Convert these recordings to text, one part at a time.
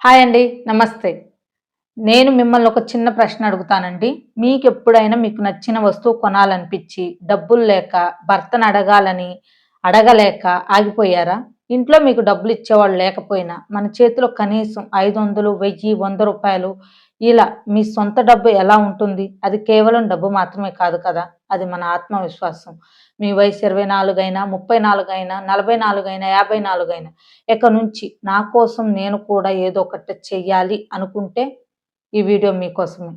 Hi అండి. నమస్తే. నేను మిమ్మల్ని ఒక చిన్న ప్రశ్న అడుగుతానండి. మీకెప్పుడైనా మీకు నచ్చిన వస్తువు కొనాలనిపిచ్చి, డబ్బులు లేక, భర్తను అడగలేక ఆగిపోయారా? ఇంట్లో మీకు డబ్బులిచ్చేవాళ్ళు లేకపోయినా, మన చేతిలో కనీసం 500, 1000, రూ. 100 ఇలా మీ సొంత డబ్బు ఎలా ఉంటుంది? అది కేవలం డబ్బు మాత్రమే కాదు కదా! అది మన ఆత్మవిశ్వాసం. మీ వయసు 24 అయినా, 34 అయినా, 44 అయినా, 54 అయినా, ఇక నుంచి నా కోసం నేను కూడా ఏదో ఒకటి చెయ్యాలి అనుకుంటే ఈ వీడియో మీకోసమే.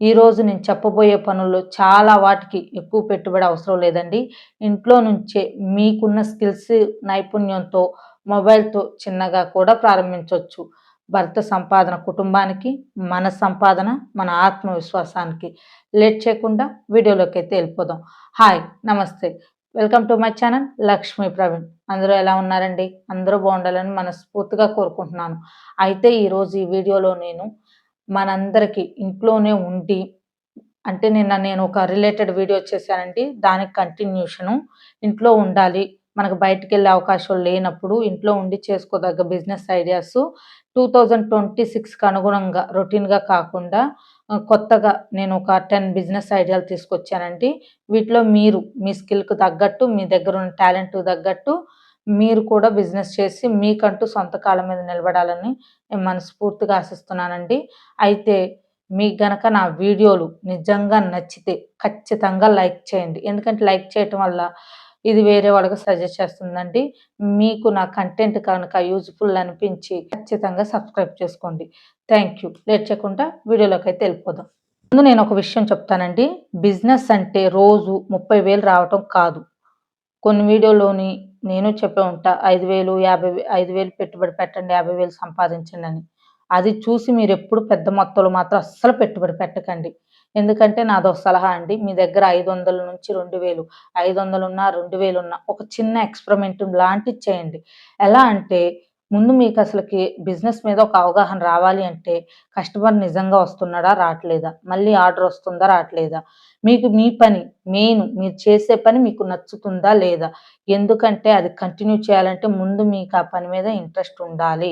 ఈరోజు నేను చెప్పబోయే పనుల్లో చాలా వాటికి ఎక్కువ పెట్టుబడి అవసరం లేదండి. ఇంట్లో నుంచే మీకున్న స్కిల్స్, నైపుణ్యంతో, మొబైల్‌తో చిన్నగా కూడా ప్రారంభించొచ్చు. భర్త సంపాదన కుటుంబానికి, మన సంపాదన మన ఆత్మవిశ్వాసానికి. లేట్ చేయకుండా వీడియోలోకైతే ఎళ్ళిపోదాం. హాయ్! నమస్తే. Welcome to my channel Lakshmi Praveen. అందరూ ఎలా ఉన్నారండి? అందరూ బావుండాలని మనస్ఫూర్తిగా కోరుకుంటున్నాను. అయితే ఈరోజు ఈ వీడియోలో నేను మనందరికీ ఇంట్లోనే ఉండి అంటే నిన్న నేను ఒక రిలేటెడ్ వీడియో చేశానండి. దానికి కంటిన్యూషను. ఇంట్లో ఉండాలి. మనకు బయటికెళ్ళే అవకాశం లేనప్పుడు ఇంట్లో ఉండి చేసుకోదగ్గ బిజినెస్ ఐడియాసు 2026కి అనుగుణంగా రొటీన్‌గా కాకుండా కొత్తగా నేను ఒక 10 బిజినెస్ ఐడియాలు తీసుకొచ్చానండి. వీటిలో మీరు మీ స్కిల్‌కి తగ్గట్టు, మీ దగ్గరున్న టాలెంట్‌కి తగ్గట్టు మీరు కూడా బిజినెస్ చేసి మీకంటూ సొంత కాళ్ళ మీద నిలబడాలని నేను మనస్ఫూర్తిగా ఆశిస్తున్నానండి. అయితే మీకు గనక నా వీడియోలు నిజంగా నచ్చితే ఖచ్చితంగా లైక్ చేయండి. ఎందుకంటే లైక్ చేయటం వల్ల ఇది వేరే వాళ్ళకి సజెస్ట్ చేస్తుందండి. మీకు నా కంటెంట్ కనుక యూజ్‌ఫుల్ అనిపించి ఖచ్చితంగా సబ్స్క్రైబ్ చేసుకోండి. Thank you. లేట్ చేయకుండా వీడియోలోకైతే ఎళ్ళిపోదాం. ముందు నేను ఒక విషయం చెప్తానండి. బిజినెస్ అంటే రోజు 30,000 రావటం కాదు. కొన్ని వీడియోలోని నేను చెప్పే ఉంటా. 5,000, 5,000 పెట్టుబడి పెట్టండి, 50,000 సంపాదించండని. అది చూసి మీరెప్పుడు పెద్ద మొత్తంలో మాత్రం అస్సలు పెట్టుబడి పెట్టకండి. ఎందుకంటే నాదొక సలహా అండి. మీ దగ్గర 500-2,000 500 ఉన్నా, 2,000 ఉన్నా ఒక చిన్న ఎక్స్‌పెరిమెంట్ లాంటిది చేయండి. ఎలా అంటే ముందు మీకసలకి బిజినెస్ మీద ఒక అవగాహన రావాలి అంటే కస్టమర్ నిజంగా వస్తున్నాడా? రాట్లేదా? మళ్ళీ ఆర్డర్ వస్తుందా? రాట్లేదా? మీకు మీ పని మీరు చేసే పని మీకు నచ్చుతుందా? లేదా? ఎందుకంటే అది కంటిన్యూ చేయాలంటే ముందు మీకు ఆ పని మీద ఇంట్రెస్ట్ ఉండాలి.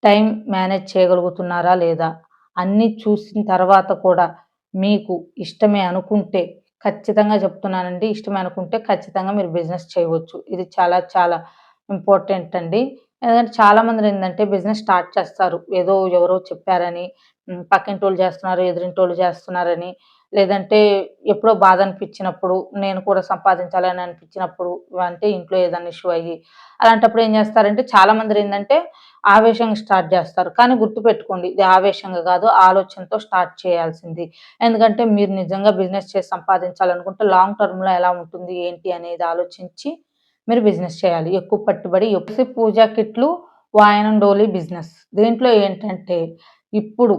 టైం మేనేజ్ చేయగలుగుతున్నారా? లేదా? అన్నీ చూసిన తర్వాత కూడా మీకు ఇష్టమే అనుకుంటే ఖచ్చితంగా చెప్తున్నానండి. ఇష్టమే అనుకుంటే ఖచ్చితంగా మీరు బిజినెస్ చేయవచ్చు. ఇది చాలా చాలా ఇంపార్టెంట్ అండి. ఎందుకంటే చాలామందేందంటే బిజినెస్ స్టార్ట్ చేస్తారు. ఏదో ఎవరో చెప్పారని, పక్కింటోళ్ళు చేస్తున్నారు, ఎదురింటోళ్ళు చేస్తున్నారని, లేదంటే ఎప్పుడో బాధ అనిపించినప్పుడు, నేను కూడా సంపాదించాలని అనిపించినప్పుడు, అంటే ఇంట్లో ఏదైనా ఇష్యూ అయ్యి, అలాంటప్పుడు ఏం చేస్తారంటే చాలామందేందంటే ఆవేశంగా స్టార్ట్ జేస్తారు. కానీ గుర్తుపెట్టుకోండి ఇది ఆవేశంగా గాదు, ఆలోచనతో స్టార్ట్ చేయాల్సింది. ఎందుకంటే మీరు నిజంగా బిజినెస్ చేసి సంపాదించాలనుకుంటే లాంగ్ టర్మ్‌లో ఎలా ఉంటుంది, ఏంటి అనేది ఆలోచించి మీరు బిజినెస్ చేయాలి. ఎక్కువ పెట్టుబడి పూజా కిట్లు, వాయనం డోలీ బిజినెస్. దీంట్లో ఏంటంటే ఇప్పుడు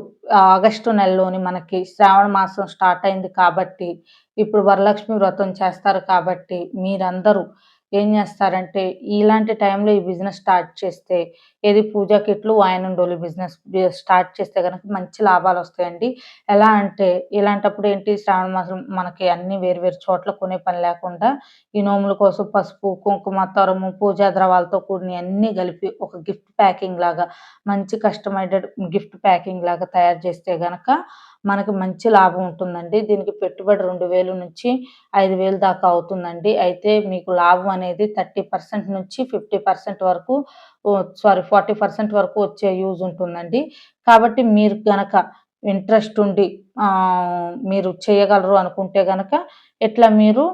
ఆగస్టు నెలలోని మనకి శ్రావణ మాసం స్టార్ట్ అయింది కాబట్టి, ఇప్పుడు వరలక్ష్మి వ్రతం చేస్తారు కాబట్టి మీరందరూ ఏం జేస్తారంటే ఇలాంటి టైంలో ఈ బిజినెస్ స్టార్ట్ చేస్తే ఏది పూజా కిట్లు, వాయనం డోలు బిజినెస్ స్టార్ట్ చేస్తే గనక మంచి లాభాలొస్తాయండి. ఎలా అంటే ఇలాంటప్పుడు ఏంటి శ్రావణ మాసం మనకి అన్నీ వేరు వేరు చోట్ల కొనే పని లేకుండా ఈ నోముల కోసం పసుపు, కుంకుమ, తరము, పూజా ద్రవాలతో కూడినయి అన్నీ కలిపి ఒక గిఫ్ట్ ప్యాకింగ్ లాగా మంచి కస్టమైజ్డ్ గిఫ్ట్ ప్యాకింగ్ లాగా తయారు చేస్తే గనక మనకి మంచి లాభం ఉంటుందండి. దీనికి పెట్టుబడి 2,000 నుంచి 5,000 దాకా అవుతుందండి. అయితే మీకు లాభం అనేది 30% నుంచి 50% వరకు 40% వరకు వచ్చే యూజ్ ఉంటుందండి. కాబట్టి మీరు గనక ఇంట్రెస్ట్ ఉండి మీరు చేయగలరు అనుకుంటే గనక ఇట్లా మీరు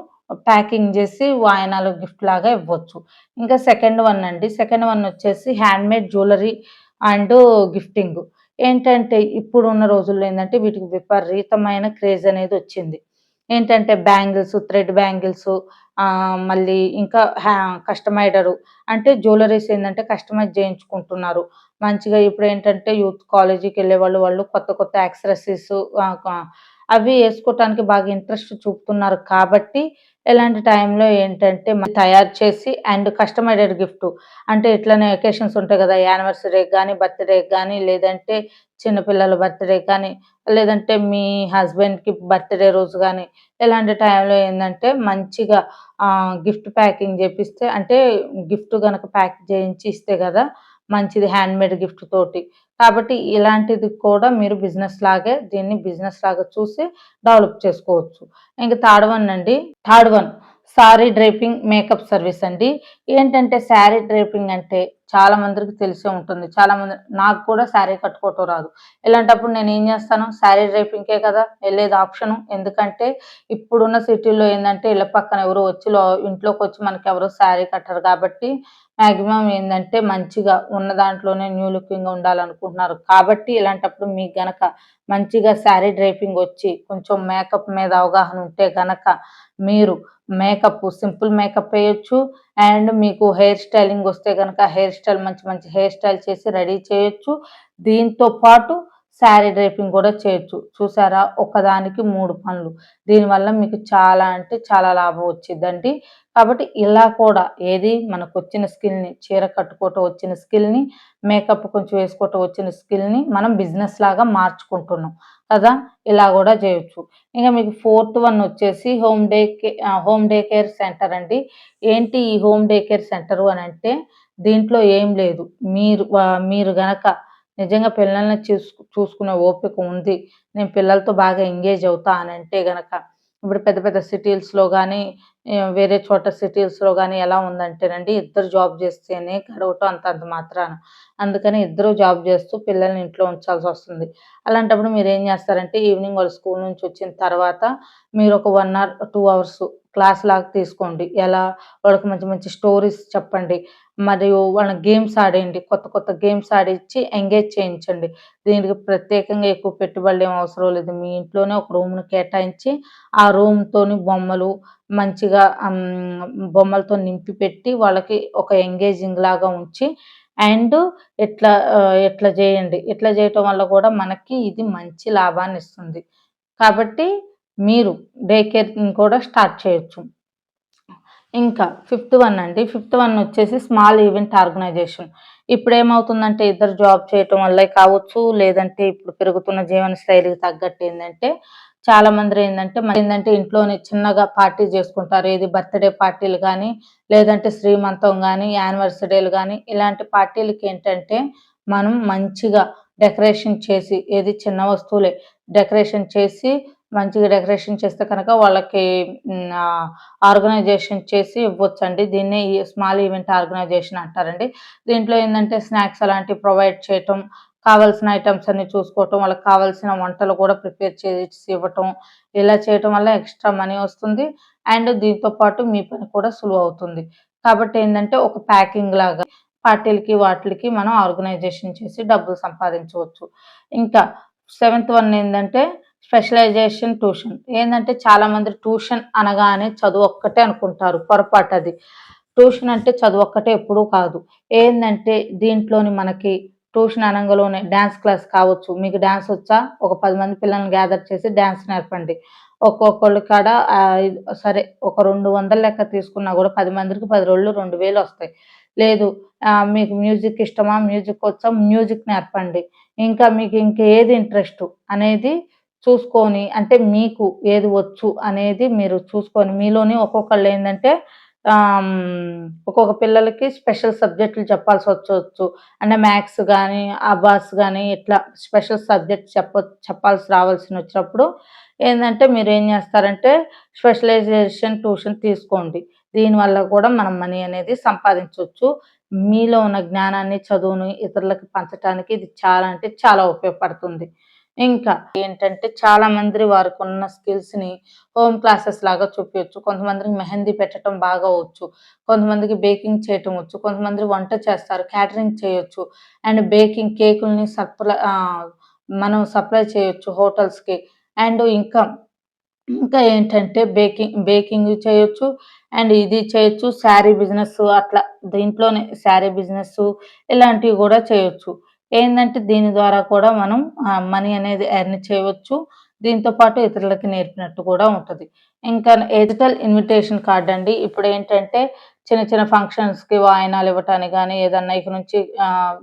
ప్యాకింగ్ జేసి వాయనాలు గిఫ్ట్‌లాగా ఇవ్వచ్చు. ఇంకా సెకండ్ వన్ అండి. సెకండ్ వన్ వచ్చేసి హ్యాండ్‌మేడ్ జ్యువెలరీ అండ్ గిఫ్టింగ్. ఏంటంటే ఇప్పుడున్న రోజుల్లో ఏందంటే వీటికి విపరీతమైన క్రేజ్ అనేది వచ్చింది. ఏంటంటే బ్యాంగిల్స్, థ్రెడ్ బ్యాంగిల్స్ మళ్ళీ ఇంకా కస్టమైడరు అంటే జ్యువెలరీస్ ఏందంటే కస్టమైజ్ చేయించుకుంటున్నారు. మంచిగా ఇప్పుడేంటంటే యూత్ కాలేజీకెళ్ళేవాళ్ళు వాళ్ళు కొత్త కొత్త యాక్సెసరీస్ ఆహ్, క అవి ఏసుకోటానికి బాగా ఇంట్రెస్ట్ చూపుతున్నారు కాబట్టి, ఇలాంటి టైంలో ఏంటంటే తయారు చేసి అండ్ కస్టమైజ్డ్ గిఫ్ట్ అంటే ఇట్లనే అకేషన్స్ ఉంటాయి గదా! యానివర్సరీకి గానీ, బర్త్‌డేకి గానీ, లేదంటే చిన్న పిల్లల బర్త్‌డేకి కానీ, లేదంటే మీ హస్బెండ్‌కి బర్త్‌డే రోజు గానీ, ఇలాంటి టైంలో ఏందంటే మంచిగా గిఫ్ట్ ప్యాకింగ్ జేపిస్తే అంటే గిఫ్ట్ గనక ప్యాక్ చేయించి ఇస్తే గదా! మంచిది హ్యాండ్‌మేడ్ గిఫ్ట్ తోటి. కాబట్టి ఇలాంటిది కూడా మీరు దీన్ని బిజినెస్ లాగా చూసి డెవలప్ చేసుకోవచ్చు. ఇంక third one sorry draping makeup service అండి. ఏంటంటే శారీ డ్రేపింగ్ అంటే చాలా మందికి తెలిసే ఉంటుంది. నాకు కూడా శారీ కట్టుకోవటం రాదు. ఇలాంటప్పుడు నేనేం చేస్తాను, శారీ డ్రేపింగ్‌కే కదా ఎళ్ళేది ఆప్షను. ఎందుకంటే ఇప్పుడున్న సిటీలో ఏందంటే ఇళ్ళ పక్కన ఎవరో వచ్చి ఇంట్లోకొచ్చి మనకెవరు శారీ కట్టరు కాబట్టి మాక్సిమం ఏందంటే మంచిగా ఉన్న దాంట్లోనే న్యూ లుకింగ్‌గా ఉండాలనుకుంటున్నారు. కాబట్టి ఇలాంటప్పుడు మీకు గనక మంచిగా శారీ డ్రేపింగ్ వచ్చి కొంచెం మేకప్ మీద అవగాహన ఉంటే గనక మీరు సింపుల్ మేకప్ ఎయొచ్చు. అండ్ మీకు హెయిర్ స్టైలింగ్ వస్తే గనక హెయిర్ స్టైల్ మంచి మంచి హెయిర్ స్టైల్ చేసి రెడీ చేయొచ్చు. దీంతో పాటు శారీ డ్రేపింగ్ కూడా చేయొచ్చు. చూసారా? ఒకదానికి 3 పనులు. దీనివల్ల మీకు చాలా అంటే చాలా లాభం వచ్చిద్దండి. కాబట్టి ఇలా కూడా మనకొచ్చిన స్కిల్‌ని చీర కట్టుకోవటం వచ్చిన స్కిల్‌ని, మేకప్ కొంచెం వేసుకోవటం వచ్చిన స్కిల్‌ని మనం బిజినెస్ లాగా మార్చుకుంటున్నాం కదా! ఇలా గూడా జేయొచ్చు. ఇంక మీకు ఫోర్త్ వన్ వచ్చేసి హోమ్ డే కేర్ సెంటర్ అండి. ఏంటి ఈ హోమ్ డే కేర్ సెంటరు అనంటే దీంట్లో ఏం లేదు. మీరు గనక నిజంగా పిల్లల్ని చూసుకునే ఓపిక ఉంది. నేను పిల్లలతో బాగా ఎంగేజ్ అవుతా అనంటే గనక ఇప్పుడు పెద్ద పెద్ద సిటీస్‌లో గానీ, వేరే చోట సిటీస్‌లో గానీ ఎలా ఉందంటేనండి ఇద్దరు జాబ్ చేస్తేనే గడవటం అంతంత మాత్రాన. అందుకని ఇద్దరు జాబ్ చేస్తూ పిల్లల్ని ఇంట్లో ఉంచాల్సొస్తుంది. అలాంటప్పుడు మీరేం చేస్తారంటే ఈవినింగ్ వాళ్ళు స్కూల్ నుంచి వచ్చిన తర్వాత మీరొక 1 అవర్, 2 అవర్స్ క్లాస్ లాగా తీసుకోండి. వాళ్ళకి మంచి మంచి స్టోరీస్ చెప్పండి. మరియు వాళ్ళని గేమ్స్ ఆడేయండి. కొత్త కొత్త గేమ్స్ ఆడిచ్చి ఎంగేజ్ చేయించండి. దీనికి ప్రత్యేకంగా ఎక్కువ పెట్టుబడులేం అవసరం లేదు. మీ ఇంట్లోనే ఒక రూమ్‌ని కేటాయించి, ఆ రూమ్‌తోని మంచిగా బొమ్మలతో నింపి పెట్టి వాళ్ళకి ఒక ఎంగేజింగ్ లాగా ఉంచి అండ్ ఇట్లా జేయండి. ఇట్లా జేయటం వల్ల గూడా మనకి ఇది మంచి లాభాన్నిస్తుంది. కాబట్టి మీరు డే కేర్‌ని కూడా స్టార్ట్ చేయొచ్చు. ఇంకా ఫిఫ్త్ వన్ అండి. ఫిఫ్త్ వన్ వచ్చేసి స్మాల్ ఈవెంట్ ఆర్గనైజేషన్. ఇప్పుడేమవుతుందంటే ఇద్దరు జాబ్ చేయటం వల్లే కావచ్చు, లేదంటే ఇప్పుడు పెరుగుతున్న జీవన శైలికి తగ్గట్టు చాలామంది ఇంట్లోనే చిన్నగా పార్టీ చేసుకుంటారు. ఏది బర్త్‌డే పార్టీలు గానీ, లేదంటే శ్రీమంతం గానీ, యానివర్సరీలు గానీ, ఇలాంటి పార్టీలకేంటంటే మనం మంచిగా డెకరేషన్ చేసి చిన్న వస్తువులే డెకరేషన్ చేసి మంచిగా డెకరేషన్ చేస్తే కనుక వాళ్ళకి ఆర్గనైజేషన్ చేసి ఇవ్వొచ్చండి. దీన్నే ఈ స్మాల్ ఈవెంట్ ఆర్గనైజేషన్ అంటారండి. దీంట్లో స్నాక్స్ అలాంటివి ప్రొవైడ్ చేయటం, కావాల్సిన ఐటెమ్స్ అన్నీ చూసుకోవటం, వాళ్ళకి కావాల్సిన వంటలు కూడా ప్రిపేర్ చేసి ఇవ్వటం. ఇలా చేయటం వల్ల ఎక్స్‌ట్రా మనీ వస్తుంది. అండ్ దీంతో పాటు మీ పని కూడా సులువవుతుంది. కాబట్టి ఒక ప్యాకింగ్ లాగా పార్టీలకి వాటిలకి మనం ఆర్గనైజేషన్ చేసి డబ్బులు సంపాదించవచ్చు. ఇంకా సెవెంత్ వన్ స్పెషలైజేషన్ ట్యూషన్. చాలామంది ట్యూషన్ అనగానే చదువొక్కటే అనుకుంటారు. పొరపాటది. ట్యూషన్ అంటే చదువొక్కటే ఎప్పుడూ కాదు. దీంట్లోని మనకి ట్యూషన్ అనంగలోనే డాన్స్ క్లాస్ కావచ్చు. మీకు డాన్స్ వచ్చా? ఒక 10 మంది పిల్లల్ని గ్యాదర్ చేసి డాన్స్ నేర్పండి. ఒక్కొక్కళ్ళ కాడ సరే ఒక 200 లెక్క తీసుకున్నా గూడా 10 మందికి 10 రోళ్ళు 2000 వస్తాయి. లేదు మీకు మ్యూజిక్ ఇష్టమా? మ్యూజిక్ వచ్చా? మ్యూజిక్ నేర్పండి. ఇంకా మీకు ఇంకేది ఇంట్రెస్టు అనేది చూసుకొని మీకు ఏది వచ్చు అనేది మీరు చూసుకొని మీలోని ఒక్కొక్క పిల్లలకి స్పెషల్ సబ్జెక్టులు చెప్పాల్సొచ్చొచ్చు. అంటే మ్యాథ్స్ గానీ, అబాస్ గానీ ఇట్లా స్పెషల్ సబ్జెక్ట్ రావాల్సినొచ్చినప్పుడు మీరేం జేస్తారంటే స్పెషలైజేషన్ ట్యూషన్ తీసుకోండి. దీనివల్ల కూడా మనం మనీ అనేది సంపాదించొచ్చు. మీలో ఉన్న జ్ఞానాన్ని, చదువుని ఇతరులకు పంచటానికి ఇది చాలా అంటే చాలా ఉపయోగపడుతుంది. ఇంకా చాలా మంది వారికున్న స్కిల్స్‌ని హోమ్ క్లాసెస్ లాగా చూపియొచ్చు. కొంతమందికి మెహందీ పెట్టటం బాగా వచ్చు. కొంతమందికి బేకింగ్ చేయటం వచ్చు. కొంతమంది వంట చేస్తారు. క్యాటరింగ్ చేయొచ్చు. అండ్ బేకింగ్ కేకుల్ని మనం సప్లై చేయొచ్చు హోటల్స్‌కి. అండ్ ఇంకా బేకింగ్ చేయొచ్చు. అండ్ ఇది చేయొచ్చు. శారీ బిజినెస్ అట్లా దీంట్లోనే శారీ బిజినెస్సు ఇలాంటివి గూడా చేయొచ్చు. దీని ద్వారా కూడా మనం మనీ అనేది ఎర్న్ చేయవచ్చు. దీంతో పాటు ఇతరులకి నేర్పినట్టు కూడా ఉంటది. ఇంకా డిజిటల్ ఇన్విటేషన్ కార్డ్ అండి. చిన్న చిన్న ఫంక్షన్స్‌కి వాయినాలు ఇవ్వటానికి గానీ, ఏదన్నా ఇక నుంచి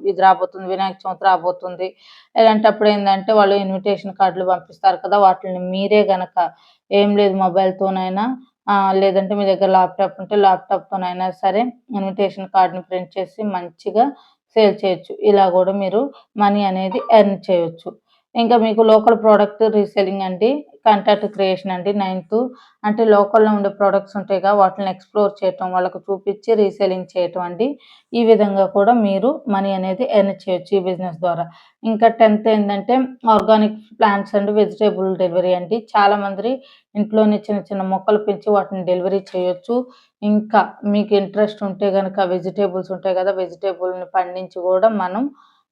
ఇది రాబోతుంది, వినాయక చవితి రాబోతుంది. ఇలాంటప్పుడు వాళ్ళు ఇన్విటేషన్ కార్డులు పంపిస్తారు కదా! వాటిల్ని మీరే గనక ఏం లేదు మొబైల్‌తోనైనా లేదంటే మీ దగ్గర ల్యాప్‌టాప్ ఉంటే ల్యాప్‌టాప్‌తోనైనా సరే ఇన్విటేషన్ కార్డ్‌ని ప్రింట్ చేసి మంచిగా సేల్ చేయొచ్చు. ఇలా కూడా మీరు మనీ అనేది ఎర్న్ చేయొచ్చు. ఇంకా మీకు లోకల్ ప్రొడక్ట్ రీసెల్లింగ్ అండి, కంటెంట్ క్రియేషన్ అండి. నైన్త్ అంటే లోకల్‌లో ఉండే ప్రొడక్ట్స్ ఉంటాయిగా వాటిని ఎక్స్‌ప్లోర్ చేయటం, వాళ్ళకి చూపించి రీసెల్లింగ్ చేయటం అండి. ఈ విధంగా కూడా మీరు మనీ అనేది ఎర్న్ చేయొచ్చు ఈ బిజినెస్ ద్వారా. ఇంకా 10థ్ ఏందంటే organic plants and vegetable delivery అండి. చాలామంది ఇంట్లోనే చిన్న చిన్న మొక్కలు పెంచి వాటిని డెలివరీ చేయొచ్చు. ఇంకా మీకు ఇంట్రెస్ట్ ఉంటే గనక వెజిటబుల్స్ ఉంటాయి కదా! వెజిటబుల్‌ని పండించి గూడా మనం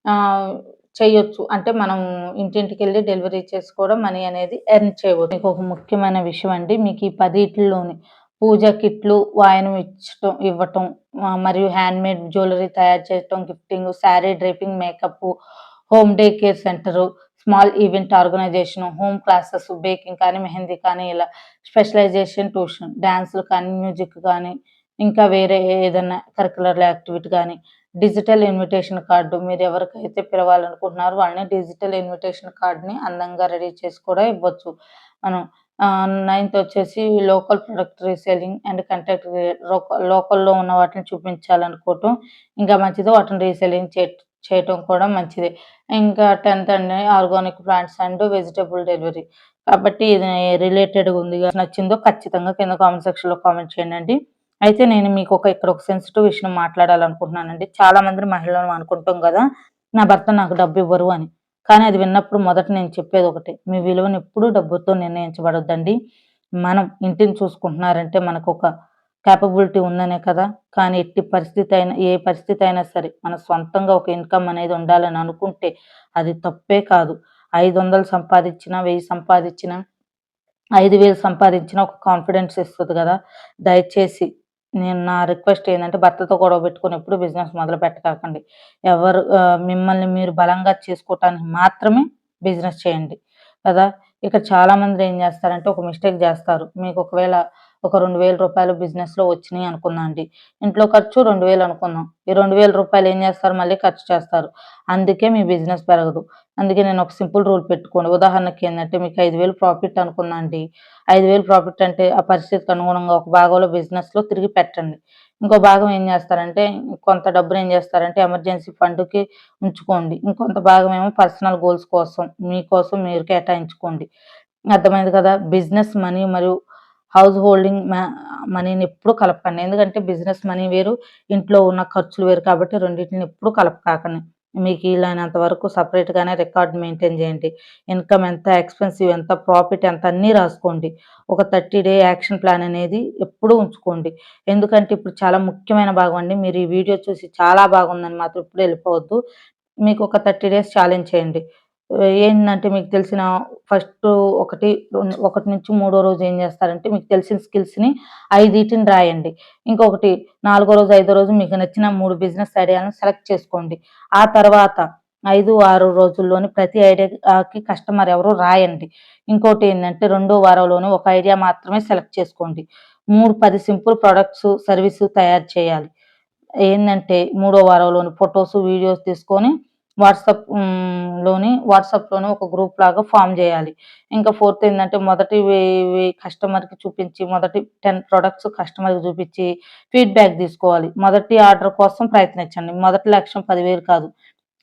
ఆహ్, చెయ్యొచ్చు. అంటే మనం ఇంటింటికెళ్ళి డెలివరీ చేసి కూడా మనీ అనేది ఎర్న్ చేయవచ్చు. మీకొక ముఖ్యమైన విషయం అండి. మీకు ఈ 10 పూజ కిట్లు వాయనం ఇవ్వటం, మరియు హ్యాండ్‌మేడ్ జ్యువెలరీ తయారు చేయటం, gifting, sari draping, makeup, home day care centre, small event organisation, home classes, baking కానీ, మెహందీ కానీ ఇలా స్పెషలైజేషన్ ట్యూషన్, డాన్స్‌లు కానీ, మ్యూజిక్ కానీ, ఇంకా వేరే ఏదన్నా కరిక్యులర్ యాక్టివిటీ గానీ, డిజిటల్ ఇన్విటేషన్ కార్డు మీరు ఎవరికైతే పిలవాలనుకుంటున్నారో వాళ్ళని డిజిటల్ ఇన్విటేషన్ కార్డ్‌ని అందంగా రెడీ చేసి కూడా ఇవ్వచ్చు. మనం నైన్త్ వచ్చేసి local product reselling and content లోకల్‌లో ఉన్న వాటిని చూపించాలనుకోవటం ఇంకా మంచిది. వాటిని రీసేలింగ్ చేయటం కూడా మంచిదే. ఇంకా 10థ్ అండి organic plants and vegetable delivery. కాబట్టి ఇది రిలేటెడ్‌గా ఉందిగా. నచ్చిందో ఖచ్చితంగా కింద కామెంట్ సెక్షన్‌లో కామెంట్ చేయండండి. అయితే నేను మీకు ఇక్కడ ఒక సెన్సిటివ్ విషయం మాట్లాడాలనుకుంటున్నానండి. చాలా మంది మహిళలు అనుకుంటాం గదా! నా భర్త నాకు డబ్బివ్వరు అని. కానీ అది విన్నప్పుడు మొదట నేను చెప్పేదొకటే. మీ విలువను ఎప్పుడూ డబ్బుతో నిర్ణయించబడొద్దండి. మనం ఇంటిని చూసుకుంటున్నారంటే మనకొక కేపబిలిటీ ఉందనే కదా! కానీ ఎట్టి పరిస్థితి అయినా ఏ పరిస్థితి అయినా సరే మన సొంతంగా ఒక ఇన్‌కమ్ అనేది ఉండాలని అనుకుంటే అది తప్పే కాదు. 500 సంపాదిచ్చినా, 1000 సంపాదిచ్చినా, 5,000 సంపాదించినా ఒక కాన్ఫిడెన్స్ ఇస్తది గదా! దయచేసి నా రిక్వెస్ట్ ఏందంటే భర్తతో గొడవ పెట్టుకొని ఎప్పుడు బిజినెస్ మొదలు పెట్టకండి. మిమ్మల్ని మీరు బలంగా చేసుకోవటానికి మాత్రమే బిజినెస్ చేయండి కదా! ఇక్కడ చాలామంది ఏం జేస్తారంటే ఒక మిస్టేక్ జేస్తారు. మీకు ఒకవేళ ఒక రూ. 2,000 బిజినెస్‌లో వచ్చినియి అనుకుందాం అండి. ఇంట్లో ఖర్చు 2,000 అనుకుందాం. ఈ రూ. 2,000 ఏం జేస్తారు మళ్ళీ ఖర్చు చేస్తారు. అందుకే మీ బిజినెస్ పెరగదు. అందుకే నేను ఒక సింపుల్ రూల్ పెట్టుకోండి. ఉదాహరణకి ఏందంటే మీకు 5,000 ప్రాఫిట్ అనుకుందాం అండి. 5,000 ప్రాఫిట్ అంటే ఆ పరిస్థితికి అనుగుణంగా ఒక భాగంలో బిజినెస్‌లో తిరిగి పెట్టండి. ఇంకో భాగం ఏం జేస్తారంటే కొంత డబ్బుని ఏం జేస్తారంటే ఎమర్జెన్సీ ఫండ్‌కి ఉంచుకోండి. ఇంకొంత భాగం ఏమో పర్సనల్ గోల్స్ కోసం మీకోసం మీరు కేటాయించుకోండి. అర్థమైంది కదా! బిజినెస్ మనీ మరియు హౌస్ హోల్డింగ్ మనీని ఎప్పుడు కలపకండి. ఎందుకంటే బిజినెస్ మనీ వేరు, ఇంట్లో ఉన్న ఖర్చులు వేరు కాబట్టి రెండిటిని ఎప్పుడు కలపకాకండి. మీకు వీలైనంత వరకు సెపరేట్‌గానే రికార్డ్ మెయింటైన్ చేయండి. ఇన్‌కమ్ ఎంత, ఎక్స్‌పెన్సివ్ ఎంత, ప్రాఫిట్ ఎంత అన్నీ రాసుకోండి. ఒక 30 డే యాక్షన్ ప్లాన్ అనేది ఎప్పుడూ ఉంచుకోండి. ఎందుకంటే ఇప్పుడు చాలా ముఖ్యమైన భాగం అండి. మీరు ఈ వీడియో చూసి చాలా బాగుందని మాత్రం ఎప్పుడు వెళ్ళిపోవద్దు. మీకు ఒక 30 డేస్ ఛాలెంజ్ చేయండి. ఏందంటే మీకు తెలిసిన ఫస్టు ఒకటి నుంచి మూడో రోజు ఏం చేస్తారంటే మీకు తెలిసిన స్కిల్స్‌ని 5 రాయండి. ఇంకొకటి నాలుగో రోజు, ఐదో రోజు మీకు నచ్చిన 3 బిజినెస్ ఐడియాలను సెలెక్ట్ చేసుకోండి. ఆ తర్వాత 5, 6 రోజుల్లోని ప్రతి ఐడియాకి కస్టమర్ ఎవరో రాయండి. ఇంకోటేందంటే రెండో వారంలోనే ఒక ఐడియా మాత్రమే సెలెక్ట్ చేసుకోండి. 10 సింపుల్ ప్రొడక్ట్స్, సర్వీసు తయారు చేయాలి. ఏందంటే మూడో వారంలోని ఫోటోస్, వీడియోస్ తీసుకొని వాట్సాప్‌లోని ఒక గ్రూప్ లాగా ఫార్మ్ జేయాలి. ఇంకా ఫోర్త్ ఏందంటే కస్టమర్‌కి చూపించి మొదటి 10 ప్రొడక్ట్స్ కస్టమర్‌కి చూపించి ఫీడ్‌బ్యాక్ తీసుకోవాలి. మొదటి ఆర్డర్ కోసం ప్రయత్నించండి. మొదటి లక్ష్యం 10,000 కాదు.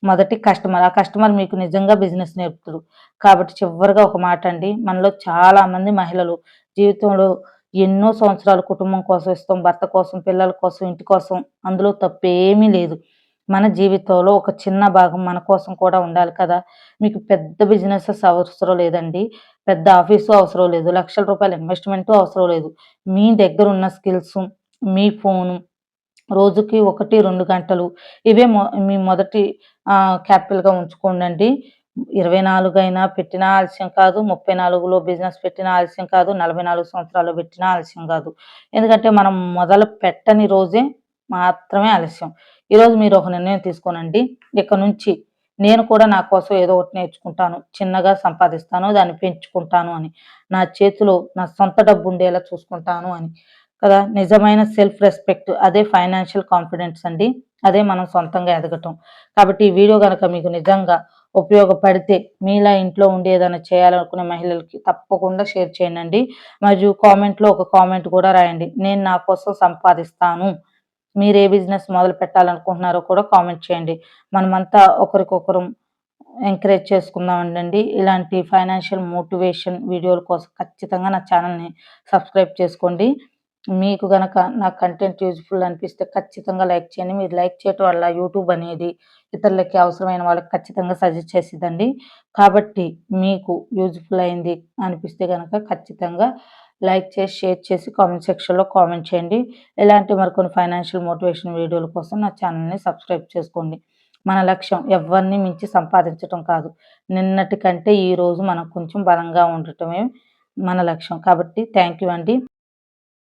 మొదటి కస్టమర్. ఆ కస్టమర్ మీకు నిజంగా బిజినెస్ నేర్పుతాడు. కాబట్టి చివరగా ఒక మాట అండి. మనలో చాలామంది మహిళలు జీవితంలో ఎన్నో సంవత్సరాలు కుటుంబం కోసం ఇస్తాం. భర్త కోసం, పిల్లల కోసం, ఇంటి కోసం. అందులో తప్పేమీ లేదు. మన జీవితంలో ఒక చిన్న భాగం మన కోసం కూడా ఉండాలి కదా! మీకు పెద్ద బిజినెసెస్ అవసరం లేదండి. పెద్ద ఆఫీసు అవసరం లేదు. లక్షల రూపాయల ఇన్వెస్ట్‌మెంటు అవసరం లేదు. మీ దగ్గరున్న స్కిల్సు, మీ ఫోను, రోజుకి 1, 2 గంటలు ఇవే మీ మొదటి క్యాపిటల్‌గా ఉంచుకోండండి. 24 అయినా పెట్టినా ఆలస్యం కాదు. 34లో బిజినెస్ పెట్టినా ఆలస్యం కాదు. 44 సంవత్సరాల్లో పెట్టినా ఆలస్యం కాదు. ఎందుకంటే మనం మొదలు పెట్టని రోజే మాత్రమే ఆలస్యం. ఈరోజు మీరు ఒక నిర్ణయం తీసుకోనండి. ఇక నుంచి నేను కూడా నా కోసం ఏదో ఒకటి నేర్చుకుంటాను. చిన్నగా సంపాదిస్తాను. దాన్ని పెంచుకుంటాను అని. నా చేతిలో నా సొంత డబ్బు ఉండేలా చూసుకుంటాను అని. కదా! నిజమైన సెల్ఫ్ రెస్పెక్ట్ అదే ఫైనాన్షియల్ కాన్ఫిడెన్స్ అండి. అదే మనం సొంతంగా ఎదగటం. కాబట్టి ఈ వీడియో గనక మీకు నిజంగా ఉపయోగపడితే మీలా ఇంట్లో ఉండి ఏదైనా చేయాలనుకునే మహిళలకి తప్పకుండా షేర్ చేయండండి. మరియు కామెంట్‌లో ఒక కామెంట్ కూడా రాయండి. నేను నా కోసం సంపాదిస్తాను. మీరు ఏ బిజినెస్ మొదలు పెట్టాలనుకుంటున్నారో కూడా కామెంట్ చేయండి. మనమంతా ఒకరికొకరు ఎంకరేజ్ చేసుకుందామండి. ఇలాంటి ఫైనాన్షియల్ మోటివేషన్ వీడియోల కోసం ఖచ్చితంగా నా ఛానల్‌ని సబ్స్క్రైబ్ చేసుకోండి. మీకు గనక నా కంటెంట్ యూజ్‌ఫుల్ అనిపిస్తే ఖచ్చితంగా లైక్ చేయండి. మీరు లైక్ చేయటం వల్ల యూట్యూబ్ అనేది ఇతరులకి అవసరమైన వాళ్ళకి ఖచ్చితంగా సజెస్ట్ చేసిద్దండి. కాబట్టి మీకు యూజ్‌ఫుల్ అయింది అనిపిస్తే గనక ఖచ్చితంగా లైక్ చేసి, షేర్ చేసి కామెంట్ సెక్షన్‌లో కామెంట్ చేయండి. ఇలాంటి మరికొన్ని ఫైనాన్షియల్ మోటివేషన్ వీడియోల కోసం నా ఛానల్‌ని సబ్స్క్రైబ్ చేసుకోండి. మన లక్ష్యం ఎవ్వరిని మించి సంపాదించటం కాదు. నిన్నటి కంటే ఈరోజు మనం కొంచెం బలంగా ఉండటమే మన లక్ష్యం. కాబట్టి థాంక్ యూ అండి.